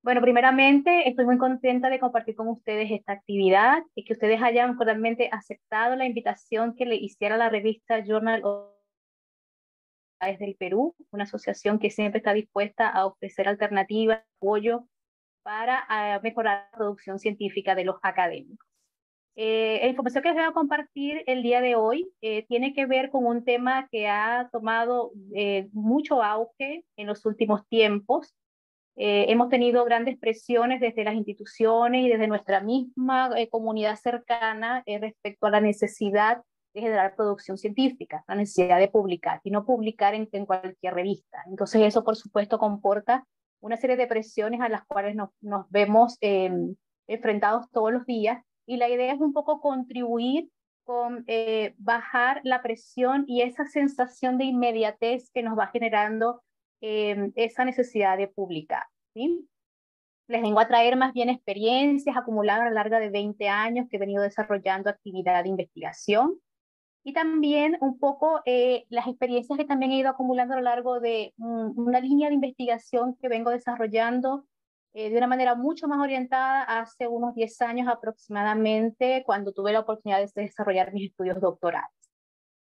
Bueno, primeramente estoy muy contenta de compartir con ustedes esta actividad y que ustedes hayan cordialmente aceptado la invitación que le hiciera la revista Journal of del Perú, una asociación que siempre está dispuesta a ofrecer alternativas, apoyo para mejorar la producción científica de los académicos. La información que les voy a compartir el día de hoy tiene que ver con un tema que ha tomado mucho auge en los últimos tiempos. Hemos tenido grandes presiones desde las instituciones y desde nuestra misma comunidad cercana respecto a la necesidad de generar producción científica, la necesidad de publicar y no publicar en cualquier revista. Entonces eso, por supuesto, comporta una serie de presiones a las cuales nos vemos enfrentados todos los días, y la idea es un poco contribuir con bajar la presión y esa sensación de inmediatez que nos va generando esa necesidad de publicar, ¿sí? Les vengo a traer más bien experiencias acumuladas a lo largo de 20 años que he venido desarrollando actividad de investigación, y también un poco las experiencias que también he ido acumulando a lo largo de una línea de investigación que vengo desarrollando de una manera mucho más orientada hace unos 10 años aproximadamente, cuando tuve la oportunidad de desarrollar mis estudios doctorales.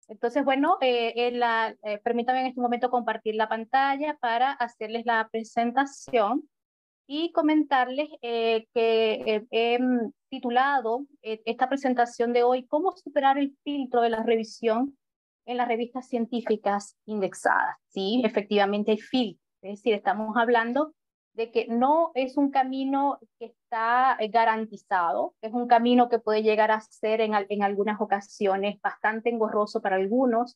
Entonces, bueno, permítame en este momento compartir la pantalla para hacerles la presentación y comentarles que he titulado esta presentación de hoy "Cómo superar el filtro de la revisión en las revistas científicas indexadas". Sí, efectivamente hay filtros, es decir, estamos hablando de que no es un camino que está garantizado, es un camino que puede llegar a ser en algunas ocasiones bastante engorroso para algunos.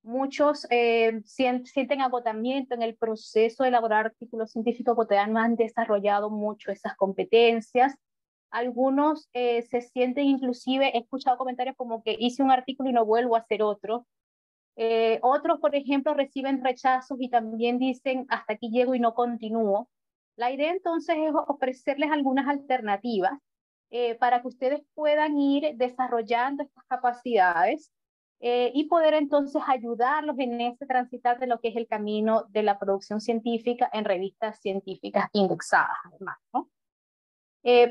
Muchos sienten agotamiento en el proceso de elaborar artículos científicos porque no han desarrollado mucho esas competencias. Algunos se sienten, inclusive, he escuchado comentarios como que hice un artículo y no vuelvo a hacer otro. Otros, por ejemplo, reciben rechazos y también dicen hasta aquí llego y no continúo. La idea entonces es ofrecerles algunas alternativas para que ustedes puedan ir desarrollando estas capacidades y poder entonces ayudarlos en este transitar de lo que es el camino de la producción científica en revistas científicas indexadas, además, ¿no?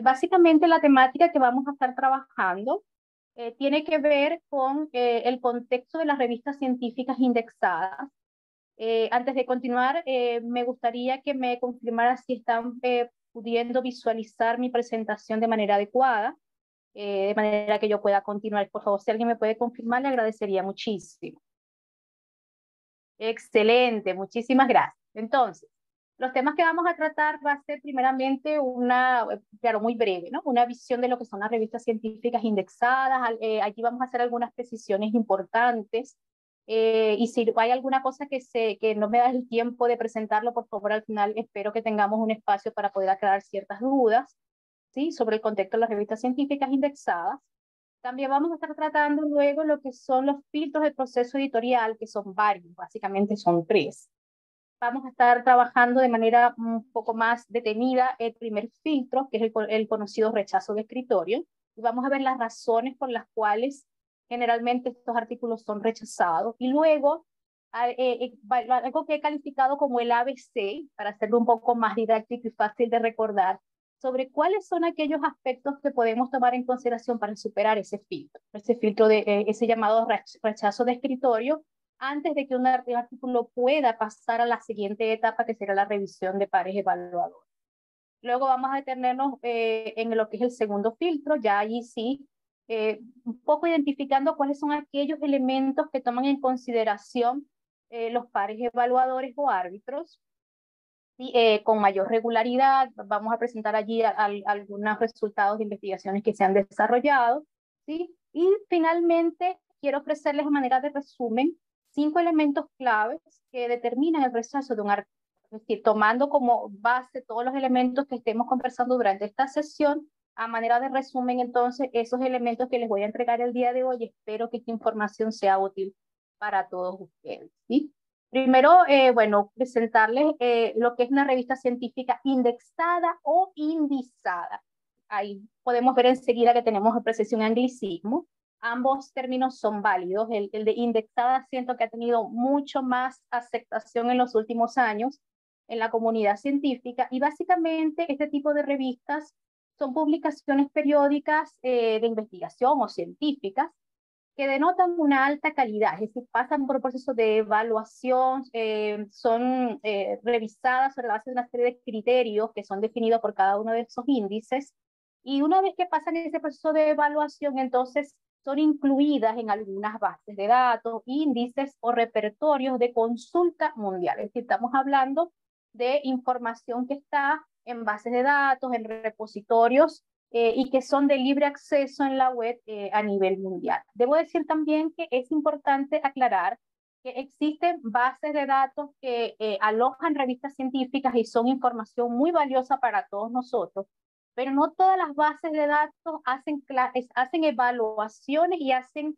Básicamente la temática que vamos a estar trabajando tiene que ver con el contexto de las revistas científicas indexadas. Antes de continuar, me gustaría que me confirmara si están pudiendo visualizar mi presentación de manera adecuada, de manera que yo pueda continuar. Por favor, si alguien me puede confirmar, le agradecería muchísimo. Excelente, muchísimas gracias. Entonces, los temas que vamos a tratar va a ser primeramente claro, muy breve, ¿no? Una visión de lo que son las revistas científicas indexadas. Aquí vamos a hacer algunas precisiones importantes. Y si hay alguna cosa que no me da el tiempo de presentarlo, por favor, al final espero que tengamos un espacio para poder aclarar ciertas dudas, ¿sí? Sobre el contexto de las revistas científicas indexadas. También vamos a estar tratando luego lo que son los filtros del proceso editorial, que son varios, básicamente son tres. Vamos a estar trabajando de manera un poco más detenida el primer filtro, que es el conocido rechazo de escritorio, y vamos a ver las razones por las cuales generalmente estos artículos son rechazados. Y luego, algo que he calificado como el ABC, para hacerlo un poco más didáctico y fácil de recordar, sobre cuáles son aquellos aspectos que podemos tomar en consideración para superar ese filtro de ese llamado rechazo de escritorio, antes de que un artículo pueda pasar a la siguiente etapa, que será la revisión de pares evaluadores. Luego vamos a detenernos en lo que es el segundo filtro, ya allí sí, un poco identificando cuáles son aquellos elementos que toman en consideración los pares evaluadores o árbitros. ¿Sí? Con mayor regularidad, vamos a presentar allí algunos resultados de investigaciones que se han desarrollado, ¿sí? Y finalmente quiero ofrecerles de manera de resumen 5 elementos claves que determinan el rechazo de un artículo. Es decir, tomando como base todos los elementos que estemos conversando durante esta sesión, a manera de resumen, entonces, esos elementos que les voy a entregar el día de hoy, espero que esta información sea útil para todos ustedes, ¿sí? Primero, bueno, presentarles lo que es una revista científica indexada o indizada. Ahí podemos ver enseguida que tenemos precisión anglicismo. Ambos términos son válidos. El de indexada siento que ha tenido mucho más aceptación en los últimos años, en la comunidad científica, y básicamente este tipo de revistas son publicaciones periódicas de investigación o científicas que denotan una alta calidad, es decir, pasan por un proceso de evaluación, son revisadas sobre la base de una serie de criterios que son definidos por cada uno de esos índices, y una vez que pasan ese proceso de evaluación, entonces son incluidas en algunas bases de datos, índices o repertorios de consulta mundial. Es decir, estamos hablando de información que está en bases de datos, en repositorios, y que son de libre acceso en la web a nivel mundial. Debo decir también que es importante aclarar que existen bases de datos que alojan revistas científicas y son información muy valiosa para todos nosotros, pero no todas las bases de datos hacen evaluaciones y hacen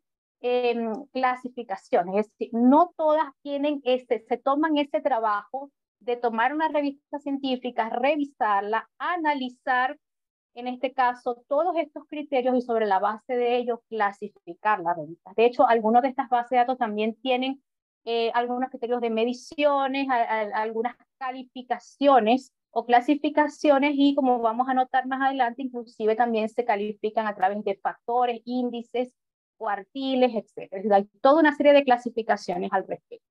clasificaciones. Es decir, no todas se toman ese trabajo de tomar una revista científica, revisarla, analizar, en este caso, todos estos criterios y sobre la base de ellos clasificar la revista. De hecho, algunas de estas bases de datos también tienen algunos criterios de mediciones, algunas calificaciones o clasificaciones, y como vamos a notar más adelante, inclusive también se califican a través de factores, índices, cuartiles, etc. Hay toda una serie de clasificaciones al respecto.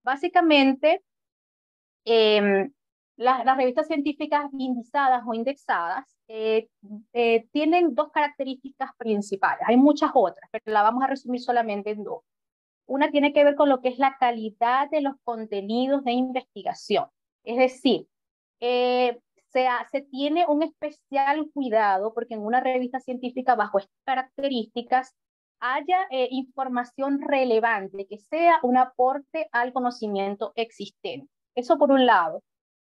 Básicamente, las revistas científicas indizadas o indexadas tienen dos características principales. Hay muchas otras, pero la vamos a resumir solamente en dos. Una tiene que ver con lo que es la calidad de los contenidos de investigación. Es decir, se tiene un especial cuidado porque en una revista científica bajo estas características haya información relevante, que sea un aporte al conocimiento existente. Eso por un lado.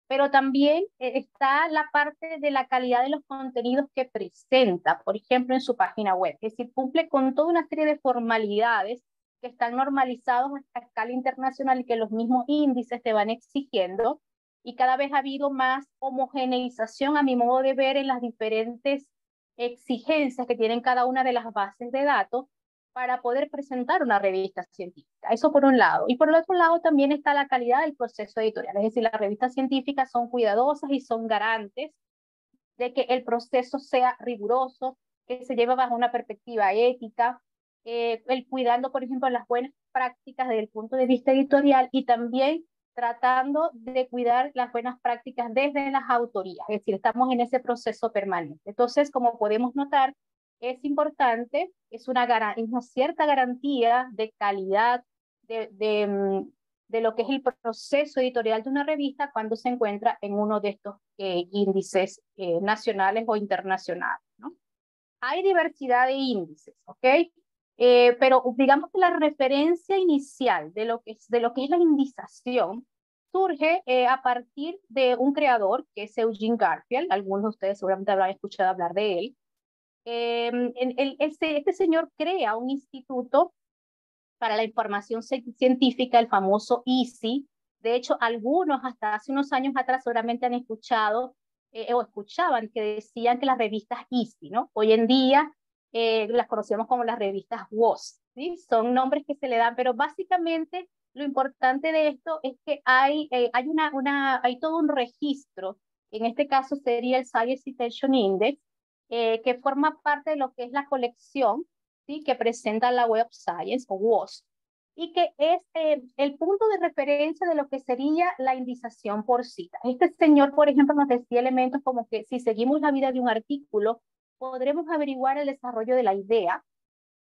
Pero también está la parte de la calidad de los contenidos que presenta, por ejemplo, en su página web. Es decir, cumple con toda una serie de formalidades que están normalizados a escala internacional y que los mismos índices te van exigiendo, y cada vez ha habido más homogeneización, a mi modo de ver, en las diferentes exigencias que tienen cada una de las bases de datos para poder presentar una revista científica. Eso por un lado. Y por el otro lado también está la calidad del proceso editorial. Es decir, las revistas científicas son cuidadosas y son garantes de que el proceso sea riguroso, que se lleve bajo una perspectiva ética, el cuidando, por ejemplo, las buenas prácticas desde el punto de vista editorial, y también tratando de cuidar las buenas prácticas desde las autorías. Es decir, estamos en ese proceso permanente. Entonces, como podemos notar, es importante, es una cierta garantía de calidad de lo que es el proceso editorial de una revista cuando se encuentra en uno de estos índices nacionales o internacionales, ¿no? Hay diversidad de índices, ¿ok? Pero digamos que la referencia inicial de lo que es la indización surge a partir de un creador que es Eugene Garfield. Algunos de ustedes seguramente habrán escuchado hablar de él. Este señor crea un instituto para la información científica, el famoso ISI. De hecho, algunos hasta hace unos años atrás seguramente han escuchado o escuchaban que decían que las revistas ISI, ¿no? Hoy en día las conocemos como las revistas WOS, ¿sí? Son nombres que se le dan, pero básicamente lo importante de esto es que hay todo un registro. En este caso sería el Science Citation Index, que forma parte de lo que es la colección, ¿sí? Que presenta la Web of Science o WOS, y que es el punto de referencia de lo que sería la indización por cita. Este señor, por ejemplo, nos decía elementos como que si seguimos la vida de un artículo, podremos averiguar el desarrollo de la idea,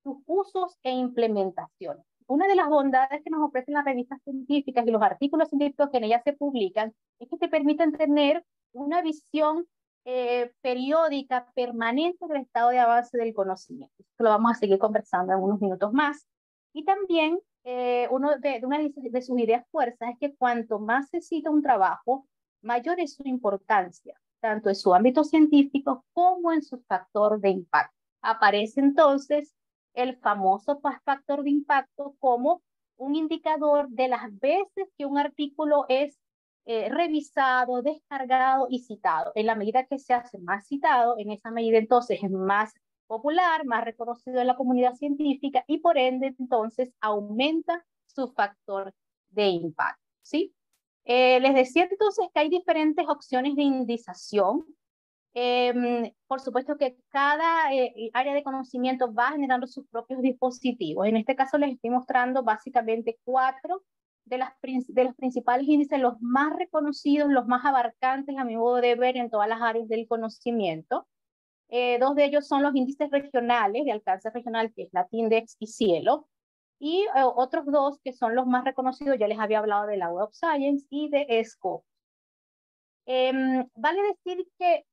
sus usos e implementaciones. Una de las bondades que nos ofrecen las revistas científicas y los artículos científicos que en ellas se publican es que te permiten tener una visión periódica, permanente del estado de avance del conocimiento. Esto lo vamos a seguir conversando en unos minutos más. Y también una de sus ideas fuerzas es que cuanto más se cita un trabajo, mayor es su importancia, tanto en su ámbito científico como en su factor de impacto. Aparece entonces el famoso factor de impacto como un indicador de las veces que un artículo es revisado, descargado y citado. En la medida que se hace más citado, en esa medida entonces es más popular, más reconocido en la comunidad científica, y por ende entonces aumenta su factor de impacto, ¿sí? Les decía entonces que hay diferentes opciones de indización. Por supuesto que cada área de conocimiento va generando sus propios dispositivos. En este caso les estoy mostrando básicamente 4 de los principales índices, los más reconocidos, los más abarcantes a mi modo de ver en todas las áreas del conocimiento. 2 de ellos son los índices regionales de alcance regional, que es Latindex y Cielo, y otros 2 que son los más reconocidos, ya les había hablado de la Web of Science y de Scopus. Vale decir que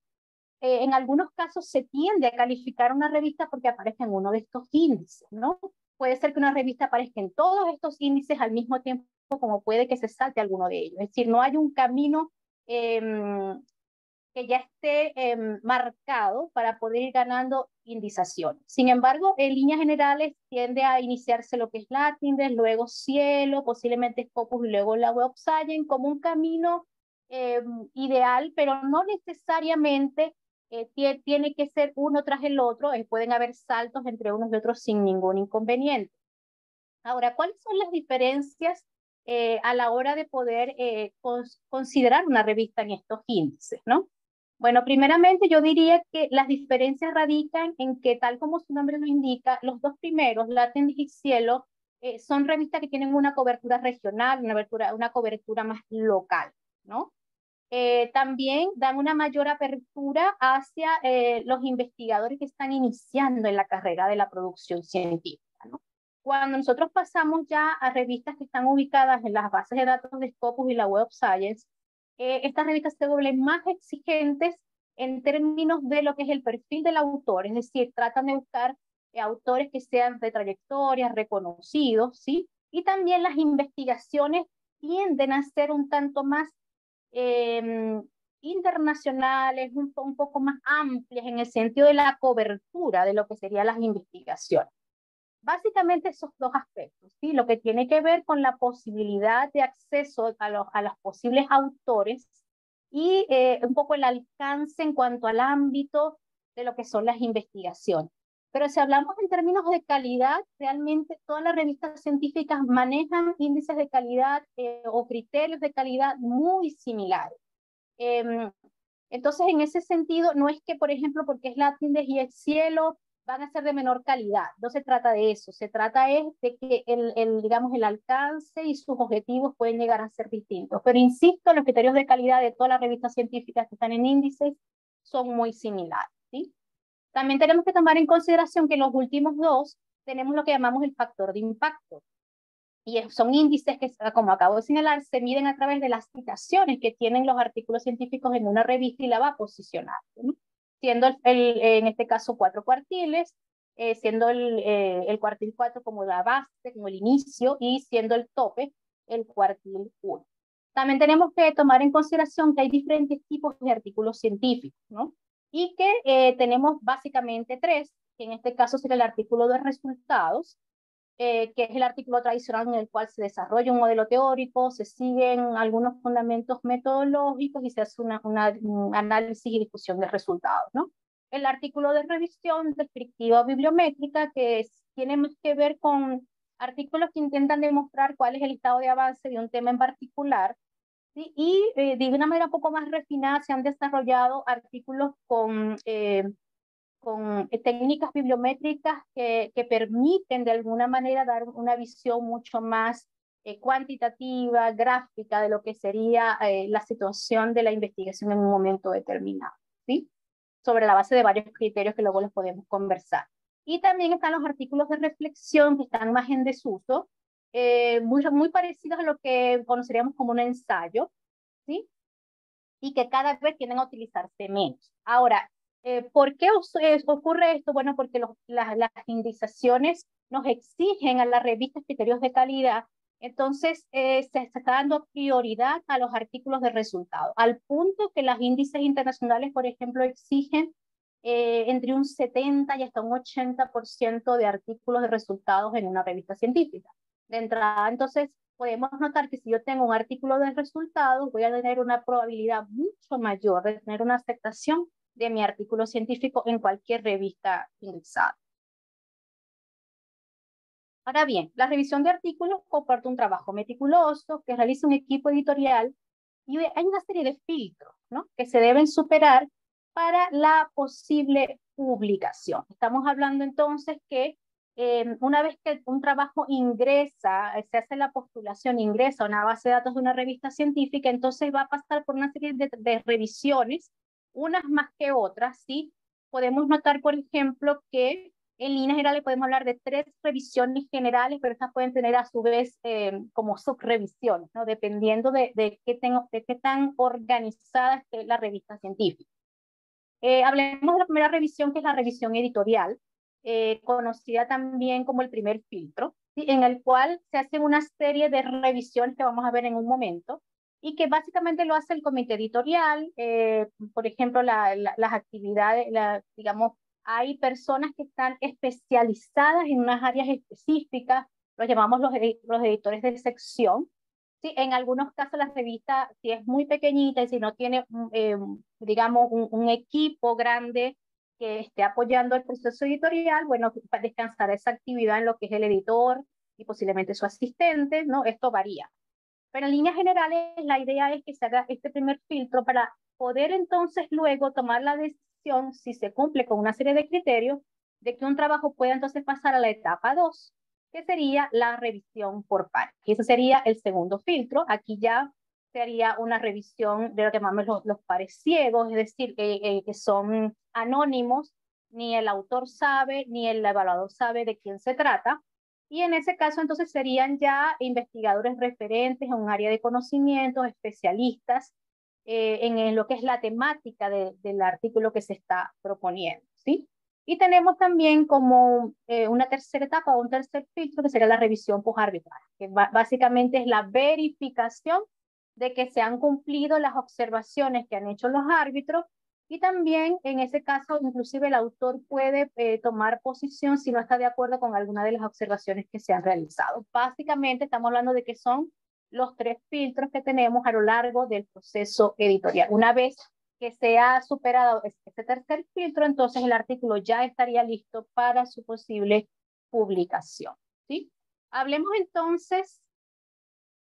en algunos casos se tiende a calificar una revista porque aparece en uno de estos índices, ¿no? Puede ser que una revista aparezca en todos estos índices al mismo tiempo, como puede que se salte alguno de ellos. Es decir, no hay un camino que ya esté marcado para poder ir ganando indización. Sin embargo, en líneas generales tiende a iniciarse lo que es Latindex, luego Cielo, posiblemente Scopus y luego la Web of Science como un camino ideal, pero no necesariamente tiene que ser uno tras el otro, pueden haber saltos entre unos y otros sin ningún inconveniente. Ahora, ¿cuáles son las diferencias a la hora de poder considerar una revista en estos índices, ¿no? Bueno, primeramente yo diría que las diferencias radican en que, tal como su nombre lo indica, los 2 primeros, Latindex y Cielo, son revistas que tienen una cobertura regional, una cobertura más local, ¿no? También dan una mayor apertura hacia los investigadores que están iniciando en la carrera de la producción científica, ¿no? Cuando nosotros pasamos ya a revistas que están ubicadas en las bases de datos de Scopus y la Web of Science, estas revistas se vuelven más exigentes en términos de lo que es el perfil del autor, es decir, tratan de buscar autores que sean de trayectoria, reconocidos, ¿sí? Y también las investigaciones tienden a ser un tanto más internacionales, un poco más amplias en el sentido de la cobertura de lo que serían las investigaciones. Básicamente esos 2 aspectos, ¿sí? Lo que tiene que ver con la posibilidad de acceso a los posibles autores y un poco el alcance en cuanto al ámbito de lo que son las investigaciones. Pero si hablamos en términos de calidad, realmente todas las revistas científicas manejan índices de calidad o criterios de calidad muy similares. Entonces, en ese sentido, no es que, por ejemplo, porque es Latindex y el Cielo, van a ser de menor calidad. No se trata de eso. Se trata es de que digamos, el alcance y sus objetivos pueden llegar a ser distintos. Pero insisto, los criterios de calidad de todas las revistas científicas que están en índices son muy similares, ¿sí? También tenemos que tomar en consideración que en los últimos 2 tenemos lo que llamamos el factor de impacto. Y son índices que, como acabo de señalar, se miden a través de las citaciones que tienen los artículos científicos en una revista y la va a posicionar, ¿no? Siendo en este caso 4 cuartiles, siendo el cuartil 4 como la base, como el inicio, y siendo el tope el cuartil 1. También tenemos que tomar en consideración que hay diferentes tipos de artículos científicos, ¿no? Y que tenemos básicamente 3, que en este caso sería el artículo de resultados, que es el artículo tradicional en el cual se desarrolla un modelo teórico, se siguen algunos fundamentos metodológicos y se hace un análisis y discusión de resultados, ¿no? El artículo de revisión descriptiva bibliométrica, tiene más que ver con artículos que intentan demostrar cuál es el estado de avance de un tema en particular, ¿sí? Y de una manera un poco más refinada se han desarrollado artículos con técnicas bibliométricas que permiten de alguna manera dar una visión mucho más cuantitativa, gráfica de lo que sería la situación de la investigación en un momento determinado, ¿sí? Sobre la base de varios criterios que luego los podemos conversar. Y también están los artículos de reflexión que están más en desuso, muy parecidos a lo que conoceríamos como un ensayo, ¿sí? Y que cada vez tienden a utilizarse menos. Ahora, ¿por qué ocurre esto? Bueno, porque las indizaciones nos exigen a las revistas criterios de calidad, entonces se está dando prioridad a los artículos de resultado, al punto que las índices internacionales, por ejemplo, exigen entre un 70 y hasta un 80% de artículos de resultados en una revista científica. De entrada, entonces, podemos notar que si yo tengo un artículo de resultados, voy a tener una probabilidad mucho mayor de tener una aceptación de mi artículo científico en cualquier revista indexada. Ahora bien, la revisión de artículos comparte un trabajo meticuloso que realiza un equipo editorial y hay una serie de filtros, ¿no?, que se deben superar para la posible publicación. Estamos hablando entonces que una vez que un trabajo ingresa, se hace la postulación, ingresa a una base de datos de una revista científica, entonces va a pasar por una serie de revisiones, unas más que otras, ¿sí? Podemos notar, por ejemplo, que en líneas generales podemos hablar de 3 revisiones generales, pero estas pueden tener a su vez como subrevisiones, ¿no?, dependiendo de qué tan organizada esté la revista científica. Hablemos de la primera revisión, que es la revisión editorial, conocida también como el primer filtro, ¿sí?, en el cual se hacen una serie de revisiones que vamos a ver en un momento, y que básicamente lo hace el comité editorial. Por ejemplo, las actividades, digamos, hay personas que están especializadas en unas áreas específicas, los llamamos los editores de sección. Sí, en algunos casos la revista, si es muy pequeñita y si no tiene, digamos, un equipo grande que esté apoyando el proceso editorial, bueno, descansar esa actividad en lo que es el editor y posiblemente su asistente, ¿no? Esto varía. Pero en líneas generales, la idea es que se haga este primer filtro para poder entonces luego tomar la decisión, si se cumple con una serie de criterios, de que un trabajo pueda entonces pasar a la etapa 2, que sería la revisión por pares. Y ese sería el segundo filtro. Aquí ya sería una revisión de lo que llamamos los pares ciegos, es decir, que son anónimos, ni el autor sabe, ni el evaluador sabe de quién se trata. Y en ese caso, entonces, serían ya investigadores referentes en un área de conocimientos, especialistas en lo que es la temática del artículo que se está proponiendo, ¿sí? Y tenemos también como una tercera etapa o un tercer filtro, que sería la revisión postarbitral, que básicamente es la verificación de que se han cumplido las observaciones que han hecho los árbitros, y también en ese caso inclusive el autor puede tomar posición si no está de acuerdo con alguna de las observaciones que se han realizado. Básicamente estamos hablando de que son los 3 filtros que tenemos a lo largo del proceso editorial. Una vez que se ha superado este tercer filtro, entonces el artículo ya estaría listo para su posible publicación, ¿sí? Hablemos entonces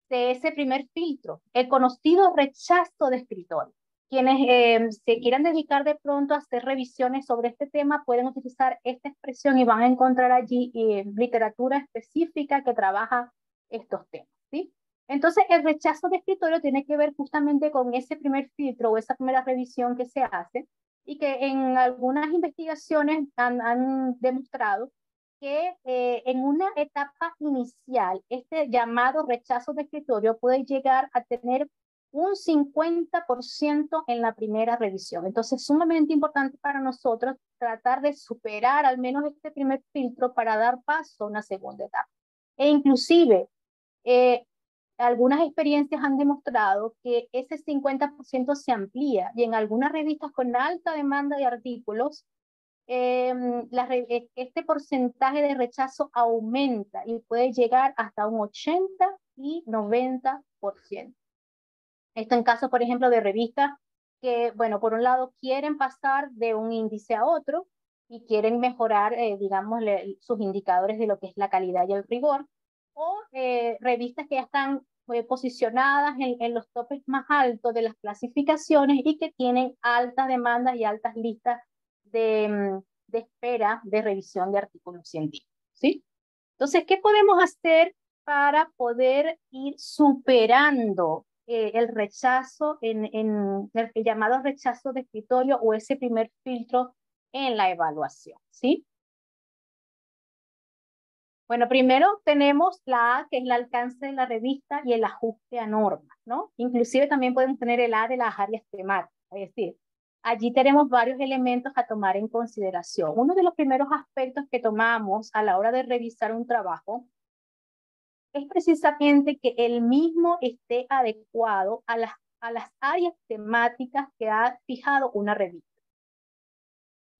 de ese primer filtro, el conocido rechazo de escritor. Quienes se quieran dedicar de pronto a hacer revisiones sobre este tema pueden utilizar esta expresión y van a encontrar allí literatura específica que trabaja estos temas, ¿sí? Entonces, el rechazo de escritorio tiene que ver justamente con ese primer filtro o esa primera revisión que se hace, y que en algunas investigaciones han demostrado que en una etapa inicial, este llamado rechazo de escritorio puede llegar a tener un 50% en la primera revisión. Entonces, es sumamente importante para nosotros tratar de superar al menos este primer filtro para dar paso a una segunda etapa. E inclusive, eh, algunas experiencias han demostrado que ese 50% se amplía, y en algunas revistas con alta demanda de artículos, este porcentaje de rechazo aumenta y puede llegar hasta un 80 y 90%. Esto en caso, por ejemplo, de revistas que, bueno, por un lado quieren pasar de un índice a otro y quieren mejorar, digamos, sus indicadores de lo que es la calidad y el rigor, o revistas que ya están posicionadas en los topes más altos de las clasificaciones y que tienen altas demandas y altas listas de espera de revisión de artículos científicos, ¿sí? Entonces, ¿qué podemos hacer para poder ir superando el rechazo, en el llamado rechazo de escritorio o ese primer filtro en la evaluación, ¿sí? Bueno, primero tenemos la A, que es el alcance de la revista y el ajuste a normas, ¿no? Inclusive también podemos tener el A de las áreas temáticas, es decir, allí tenemos varios elementos a tomar en consideración. Uno de los primeros aspectos que tomamos a la hora de revisar un trabajo es precisamente que el mismo esté adecuado a las áreas temáticas que ha fijado una revista.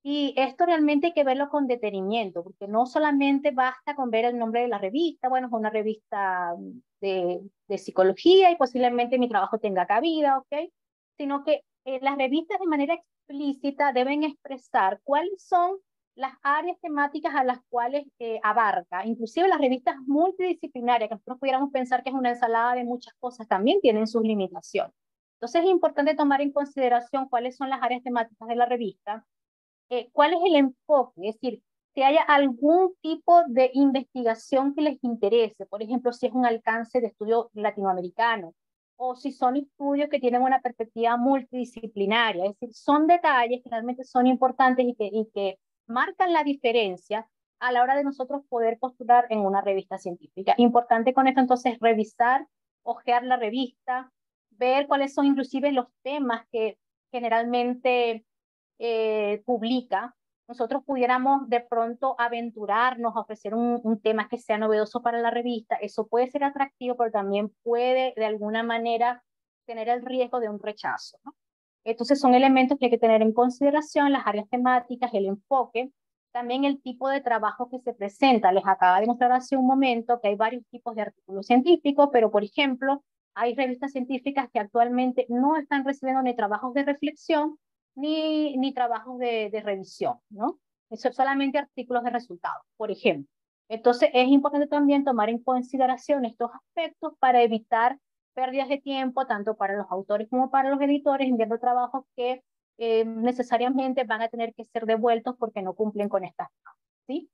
Y esto realmente hay que verlo con detenimiento, porque no solamente basta con ver el nombre de la revista, bueno, es una revista de psicología y posiblemente mi trabajo tenga cabida, ¿ok? Sino que las revistas de manera explícita deben expresar cuáles son las áreas temáticas a las cuales abarca. Inclusive las revistas multidisciplinarias, que nosotros pudiéramos pensar que es una ensalada de muchas cosas, también tienen sus limitaciones. Entonces es importante tomar en consideración cuáles son las áreas temáticas de la revista, cuál es el enfoque, es decir, si haya algún tipo de investigación que les interese, por ejemplo, si es un alcance de estudio latinoamericano, o si son estudios que tienen una perspectiva multidisciplinaria, es decir, son detalles que realmente son importantes y que marcan la diferencia a la hora de nosotros poder postular en una revista científica. Importante con esto entonces revisar, hojear la revista, ver cuáles son inclusive los temas que generalmente publica. Nosotros pudiéramos de pronto aventurarnos a ofrecer un tema que sea novedoso para la revista. Eso puede ser atractivo, pero también puede de alguna manera tener el riesgo de un rechazo, ¿no? Entonces son elementos que hay que tener en consideración, las áreas temáticas, el enfoque, también el tipo de trabajo que se presenta. Les acaba de mostrar hace un momento que hay varios tipos de artículos científicos, pero por ejemplo, hay revistas científicas que actualmente no están recibiendo ni trabajos de reflexión ni trabajos de revisión, ¿no? Eso es solamente artículos de resultados, por ejemplo. Entonces es importante también tomar en consideración estos aspectos para evitar pérdidas de tiempo, tanto para los autores como para los editores, enviando trabajos que necesariamente van a tener que ser devueltos porque no cumplen con estas normas, ¿sí?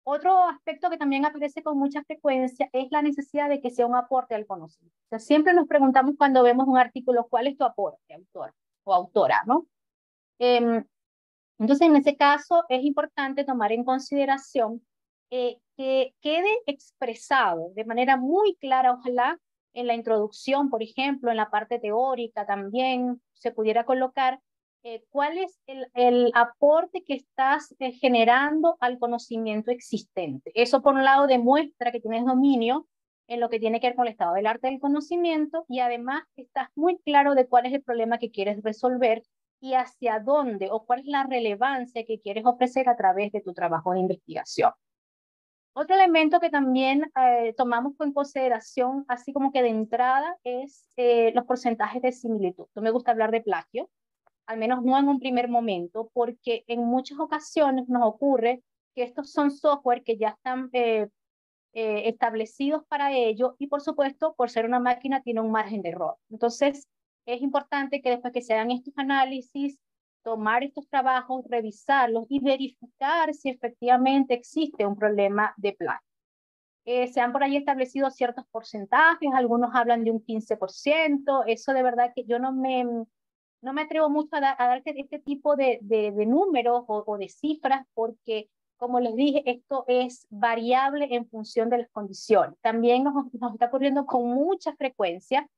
Otro aspecto que también aparece con mucha frecuencia es la necesidad de que sea un aporte al conocimiento. O sea, siempre nos preguntamos cuando vemos un artículo, ¿cuál es tu aporte, autor o autora, ¿no? Eh, entonces, en ese caso, es importante tomar en consideración que quede expresado de manera muy clara, ojalá, en la introducción, por ejemplo, en la parte teórica también se pudiera colocar cuál es el aporte que estás generando al conocimiento existente. Eso, por un lado, demuestra que tienes dominio en lo que tiene que ver con el estado del arte del conocimiento y además estás muy claro de cuál es el problema que quieres resolver y hacia dónde o cuál es la relevancia que quieres ofrecer a través de tu trabajo de investigación. Otro elemento que también tomamos en consideración, así como que de entrada, es los porcentajes de similitud. No me gusta hablar de plagio, al menos no en un primer momento, porque en muchas ocasiones nos ocurre que estos son software que ya están establecidos para ello y por supuesto, por ser una máquina, tiene un margen de error. Entonces, es importante que después que se hagan estos análisis, tomar estos trabajos, revisarlos y verificar si efectivamente existe un problema de plagio. Se han por ahí establecido ciertos porcentajes, algunos hablan de un 15%, eso de verdad que yo no me atrevo mucho a darte este tipo de números o de cifras porque, como les dije, esto es variable en función de las condiciones. También nos está ocurriendo con mucha frecuencia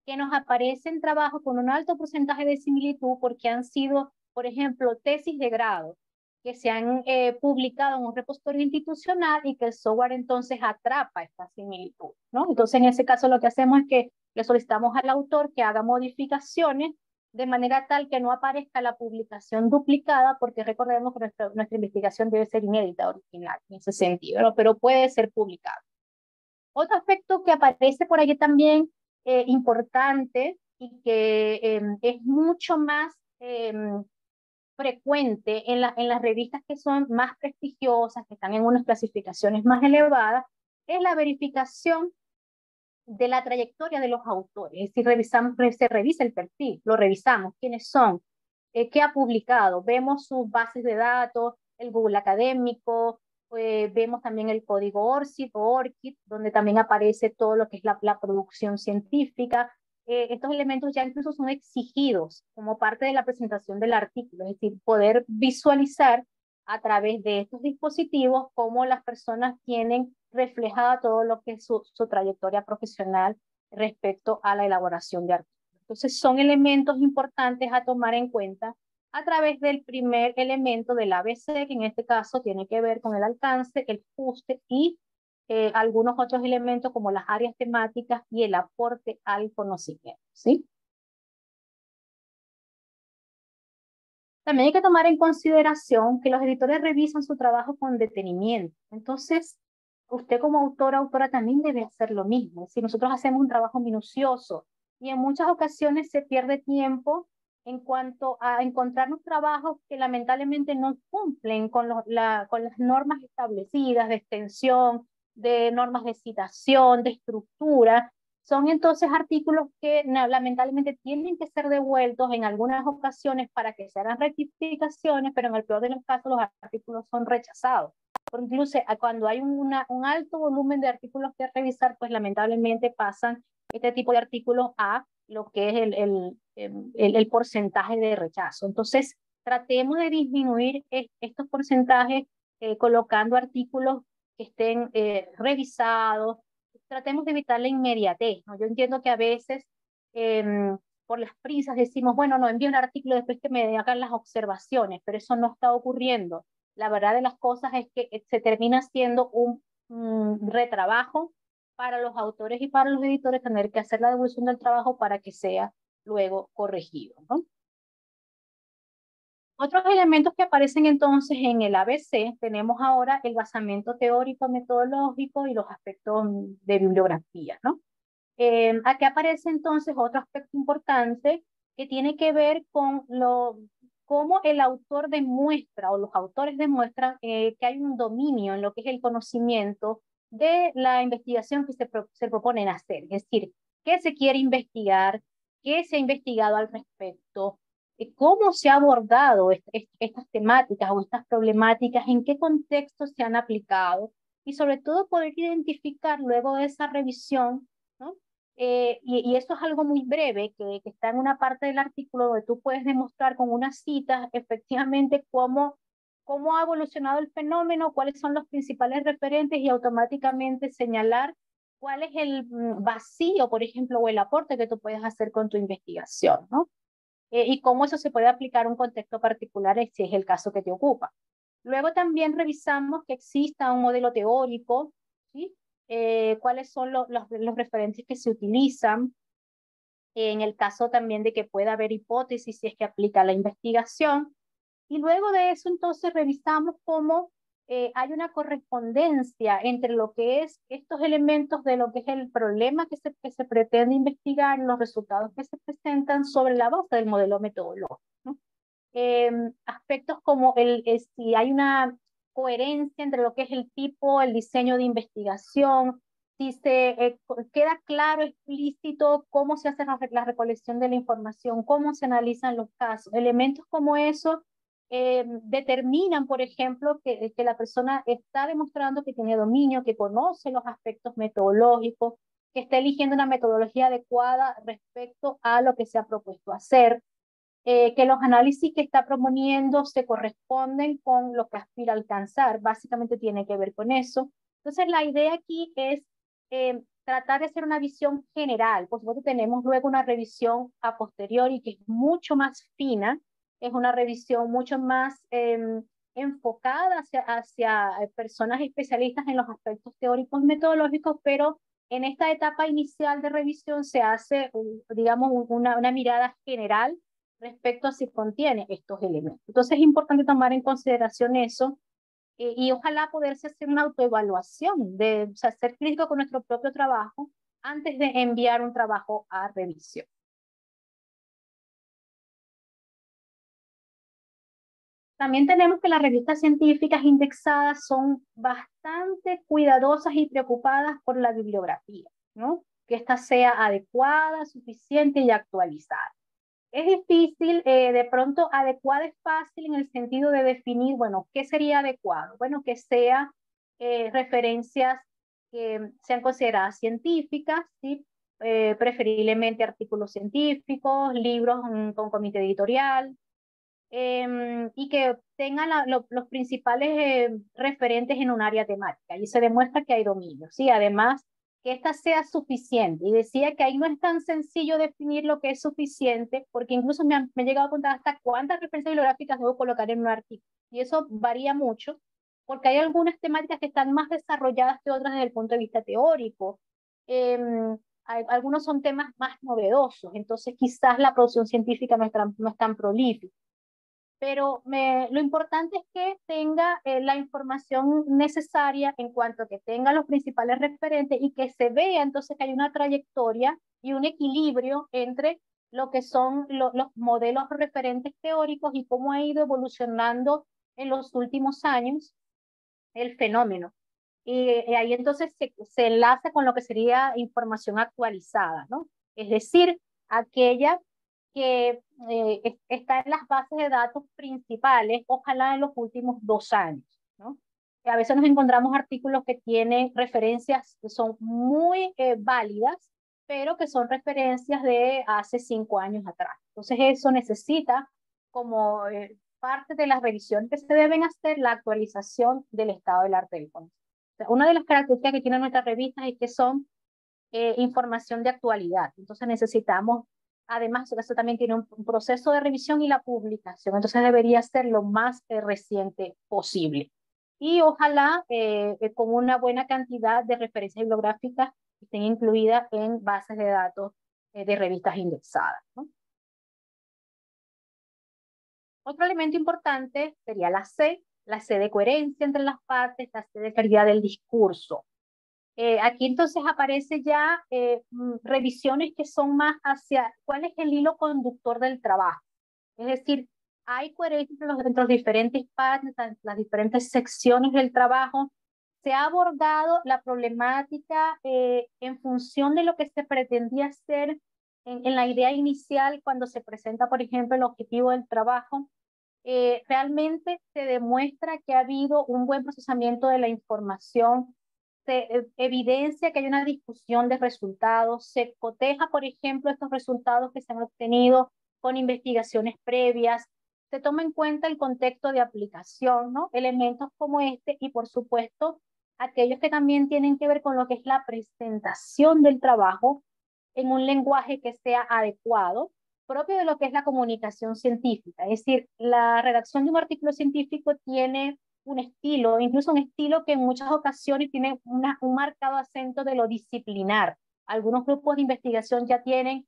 que nos aparecen trabajos con un alto porcentaje de similitud porque han sido, por ejemplo, tesis de grado que se han publicado en un repositorio institucional y que el software entonces atrapa esta similitud, ¿no? Entonces, en ese caso, lo que hacemos es que le solicitamos al autor que haga modificaciones de manera tal que no aparezca la publicación duplicada, porque recordemos que nuestra investigación debe ser inédita, original, en ese sentido, ¿no? Pero puede ser publicada. Otro aspecto que aparece por ahí también importante y que es mucho más frecuente en las revistas que son más prestigiosas, que están en unas clasificaciones más elevadas, es la verificación de la trayectoria de los autores. Es decir, se revisa el perfil, lo revisamos, quiénes son, qué ha publicado, vemos sus bases de datos, el Google Académico, vemos también el código ORCID o ORCID, donde también aparece todo lo que es la producción científica. Estos elementos ya incluso son exigidos como parte de la presentación del artículo, es decir, poder visualizar a través de estos dispositivos cómo las personas tienen reflejada todo lo que es su trayectoria profesional respecto a la elaboración de artículos. Entonces, son elementos importantes a tomar en cuenta a través del primer elemento del ABC, que en este caso tiene que ver con el alcance, el fuste y algunos otros elementos como las áreas temáticas y el aporte al conocimiento, ¿sí? También hay que tomar en consideración que los editores revisan su trabajo con detenimiento. Entonces, usted como autor o autora también debe hacer lo mismo. Si nosotros hacemos un trabajo minucioso y en muchas ocasiones se pierde tiempo en cuanto a encontrarnos trabajos que lamentablemente no cumplen con las normas establecidas de extensión, de normas de citación, de estructura, Son entonces artículos que lamentablemente tienen que ser devueltos en algunas ocasiones para que se hagan rectificaciones, pero en el peor de los casos los artículos son rechazados. Por incluso cuando hay un alto volumen de artículos que revisar, pues lamentablemente pasan este tipo de artículos a lo que es el porcentaje de rechazo. Entonces, tratemos de disminuir estos porcentajes colocando artículos que estén revisados. Tratemos de evitar la inmediatez, ¿no? Yo entiendo que a veces por las prisas decimos, bueno, no, envío un artículo después que me hagan las observaciones, pero eso no está ocurriendo. La verdad de las cosas es que se termina siendo un retrabajo para los autores y para los editores tener que hacer la devolución del trabajo para que sea luego corregido, ¿no? Otros elementos que aparecen entonces en el ABC, tenemos ahora el basamento teórico, metodológico y los aspectos de bibliografía, ¿no? Aquí aparece entonces otro aspecto importante que tiene que ver con cómo el autor demuestra o los autores demuestran que hay un dominio en lo que es el conocimiento de la investigación que se proponen hacer. Es decir, qué se quiere investigar, qué se ha investigado al respecto, cómo se ha abordado estas temáticas o estas problemáticas, en qué contextos se han aplicado y sobre todo poder identificar luego de esa revisión, ¿no? Y esto es algo muy breve que está en una parte del artículo donde tú puedes demostrar con unas citas efectivamente cómo ha evolucionado el fenómeno, cuáles son los principales referentes y automáticamente señalar cuál es el vacío, por ejemplo, o el aporte que tú puedes hacer con tu investigación, ¿no? Y cómo eso se puede aplicar a un contexto particular si es el caso que te ocupa. Luego también revisamos que exista un modelo teórico, ¿sí? Cuáles son los referentes que se utilizan, en el caso también de que pueda haber hipótesis si es que aplica la investigación. Y luego de eso entonces revisamos cómo hay una correspondencia entre lo que es estos elementos de lo que es el problema que se pretende investigar, los resultados que se presentan sobre la base del modelo metodológico, ¿no? Aspectos como si hay una coherencia entre lo que es el tipo, el diseño de investigación, si se queda claro, explícito cómo se hace la recolección de la información, cómo se analizan los casos. Elementos como eso determinan, por ejemplo, que la persona está demostrando que tiene dominio, que conoce los aspectos metodológicos, que está eligiendo una metodología adecuada respecto a lo que se ha propuesto hacer, que los análisis que está proponiendo se corresponden con lo que aspira a alcanzar. Básicamente tiene que ver con eso. Entonces, la idea aquí es tratar de hacer una visión general. Por supuesto, tenemos luego una revisión a posteriori que es mucho más fina, es una revisión mucho más enfocada hacia personas especialistas en los aspectos teóricos metodológicos, pero en esta etapa inicial de revisión se hace, digamos, una mirada general respecto a si contiene estos elementos. Entonces es importante tomar en consideración eso y ojalá poderse hacer una autoevaluación, o sea, ser crítico con nuestro propio trabajo antes de enviar un trabajo a revisión. También tenemos que las revistas científicas indexadas son bastante cuidadosas y preocupadas por la bibliografía, ¿no? Que ésta sea adecuada, suficiente y actualizada. Es difícil, de pronto adecuada es fácil en el sentido de definir, bueno, ¿qué sería adecuado? Bueno, que sea referencias que sean consideradas científicas, ¿sí? Preferiblemente artículos científicos, libros con comité editorial, y que tengan los principales referentes en un área temática. Y se demuestra que hay dominio, ¿sí? Además, que esta sea suficiente. Y decía que ahí no es tan sencillo definir lo que es suficiente, porque incluso me he llegado a contar hasta cuántas referencias bibliográficas debo colocar en un artículo. Y eso varía mucho, porque hay algunas temáticas que están más desarrolladas que otras desde el punto de vista teórico. Algunos son temas más novedosos, entonces quizás la producción científica no es tan prolífica, pero lo importante es que tenga la información necesaria en cuanto a que tenga los principales referentes y que se vea entonces que hay una trayectoria y un equilibrio entre lo que son los modelos referentes teóricos y cómo ha ido evolucionando en los últimos años el fenómeno. y ahí entonces se enlaza con lo que sería información actualizada, ¿no? Es decir, aquella que está en las bases de datos principales, ojalá en los últimos 2 años, ¿no? Y a veces nos encontramos artículos que tienen referencias que son muy válidas, pero que son referencias de hace 5 años atrás. Entonces eso necesita como parte de las revisiones que se deben hacer, la actualización del estado del arte del conocimiento. O sea, una de las características que tienen nuestras revistas es que son información de actualidad. Entonces necesitamos, además, eso también tiene un proceso de revisión y la publicación. Entonces debería ser lo más reciente posible. Y ojalá con una buena cantidad de referencias bibliográficas que estén incluidas en bases de datos de revistas indexadas, ¿no? Otro elemento importante sería la C de coherencia entre las partes, la C de calidad del discurso. Aquí entonces aparece ya revisiones que son más hacia cuál es el hilo conductor del trabajo. Es decir, hay coherencia entre los diferentes partes, las diferentes secciones del trabajo. Se ha abordado la problemática en función de lo que se pretendía hacer en la idea inicial cuando se presenta, por ejemplo, el objetivo del trabajo. Realmente se demuestra que ha habido un buen procesamiento de la información, se evidencia que hay una discusión de resultados, se coteja, por ejemplo, estos resultados que se han obtenido con investigaciones previas, se toma en cuenta el contexto de aplicación, ¿no? Elementos como este y, por supuesto, aquellos que también tienen que ver con lo que es la presentación del trabajo en un lenguaje que sea adecuado, propio de lo que es la comunicación científica. Es decir, la redacción de un artículo científico tiene un estilo, incluso un estilo que en muchas ocasiones tiene un marcado acento de lo disciplinar. Algunos grupos de investigación ya tienen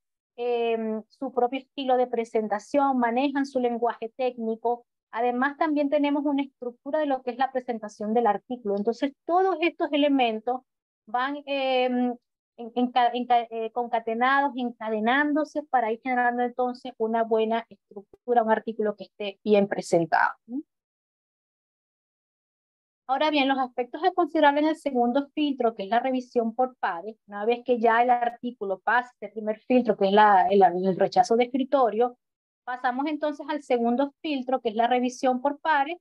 su propio estilo de presentación, manejan su lenguaje técnico. Además, también tenemos una estructura de lo que es la presentación del artículo. Entonces, todos estos elementos van concatenados, encadenándose para ir generando entonces una buena estructura, un artículo que esté bien presentado, ¿no? Ahora bien, los aspectos a considerar en el segundo filtro, que es la revisión por pares, una vez que ya el artículo pasa este primer filtro, que es el rechazo de escritorio, pasamos entonces al segundo filtro, que es la revisión por pares.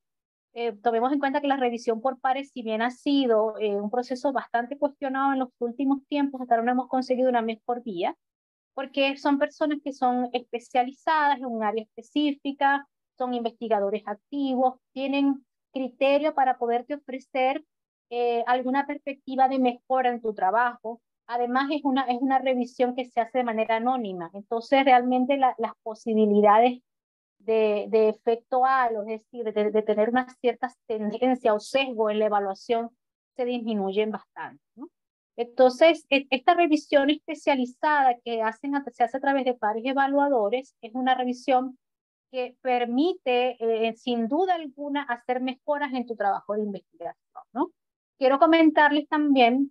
Tomemos en cuenta que la revisión por pares, si bien ha sido un proceso bastante cuestionado en los últimos tiempos, hasta ahora no hemos conseguido una mejor vía, porque son personas que son especializadas en un área específica, son investigadores activos, tienen criterio para poderte ofrecer alguna perspectiva de mejora en tu trabajo. Además, es una revisión que se hace de manera anónima, entonces realmente las posibilidades de efecto halo, es decir, de tener unas ciertas tendencias o sesgo en la evaluación, se disminuyen bastante, ¿no? Entonces, esta revisión especializada que se hace a través de pares evaluadores es una revisión que permite, sin duda alguna, hacer mejoras en tu trabajo de investigación, ¿no? Quiero comentarles también